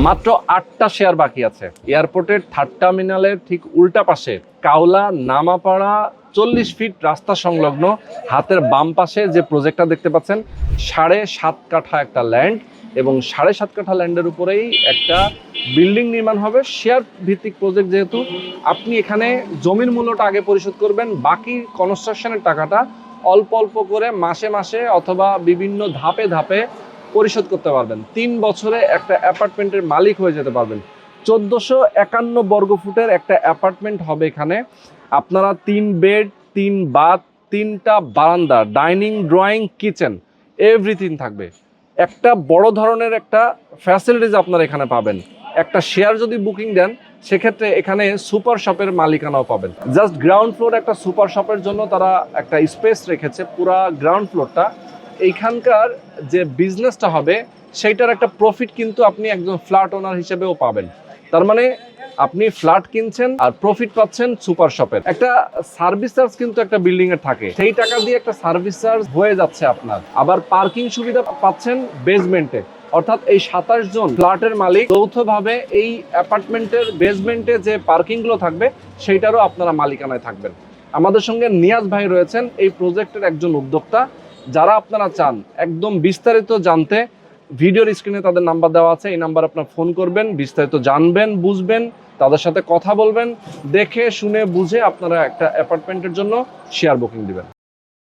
মাত্র 8টা শেয়ার বাকি আছে। এয়ারপোর্টের 3rd টার্মিনালের ঠিক উল্টা পাশে কাওলা নামাপাড়া 40 ফিট রাস্তা সংলগ্ন হাতের বাম পাশে যে প্রজেক্টটা দেখতে পাচ্ছেন, 7.5 কাঠা একটা ল্যান্ড এবং 7.5 কাঠা ল্যান্ডের উপরেই একটা বিল্ডিং নির্মাণ হবে। শেয়ার ভিত্তিক প্রজেক্ট যেহেতু, আপনি এখানে জমির মূল্যটা আগে পরিশোধ করবেন, বাকি কনস্ট্রাকশনের টাকাটা অল্প অল্প করে মাসে মাসে অথবা বিভিন্ন ধাপে ধাপে পরিশোধ করতে পারবেন। 3 বছরে একটা অ্যাপার্টমেন্টের মালিক হয়ে যেতে পারবেন। 1451 বর্গ ফুটের একটা অ্যাপার্টমেন্ট হবে এখানে। আপনারা 3 বেড, 3 বাথ, 3টা বারান্দা, ডাইনিং, ড্রয়িং, কিচেন, এভরিথিং থাকবে। একটা বড় ধরনের একটা ফ্যাসিলিটিস আপনারা এখানে পাবেন। একটা শেয়ার যদি বুকিং দেন, সেক্ষেত্রে এখানে সুপার শপের মালিকানাও পাবেন। জাস্ট গ্রাউন্ড ফ্লোর একটা সুপার শপের জন্য তারা একটা স্পেস রেখেছে, পুরা গ্রাউন্ড ফ্লোরটা। এইখানকার যে বিজনেসটা হবে সেইটার একটা প্রফিট কিন্তু আপনি একজন ফ্ল্যাট ওনার হিসেবেও পাবেন। তার মানে আপনি ফ্ল্যাট কিনছেন আর প্রফিট পাচ্ছেন সুপার শপের। একটা সার্ভিস চার্জ কিন্তু একটা বিল্ডিং এর থাকে, সেই টাকা দিয়ে একটা সার্ভিস চার্জ হয়ে যাচ্ছে আপনার। আবার পার্কিং সুবিধা পাচ্ছেন বেসমেন্টে, অর্থাৎ এই 27 জন ফ্ল্যাটের মালিক যৌথভাবে এই অ্যাপার্টমেন্টের বেসমেন্টে যে পার্কিংগুলো থাকবে সেইটারও আপনারা মালিকানায় থাকবেন। আমাদের সঙ্গে নিয়াজ ভাই রয়েছেন, এই প্রজেক্টের একজন উদ্যোক্তা। যারা আপনারা চান একদম বিস্তারিত জানতে, ভিডিওর স্ক্রিনে তাদের নাম্বার দেওয়া আছে, এই নাম্বার আপনার ফোন করবেন, বিস্তারিত জানবেন, বুঝবেন, তাদের সাথে কথা বলবেন, দেখে শুনে বুঝে আপনারা একটা অ্যাপার্টমেন্টের জন্য শেয়ার বুকিং দিবেন।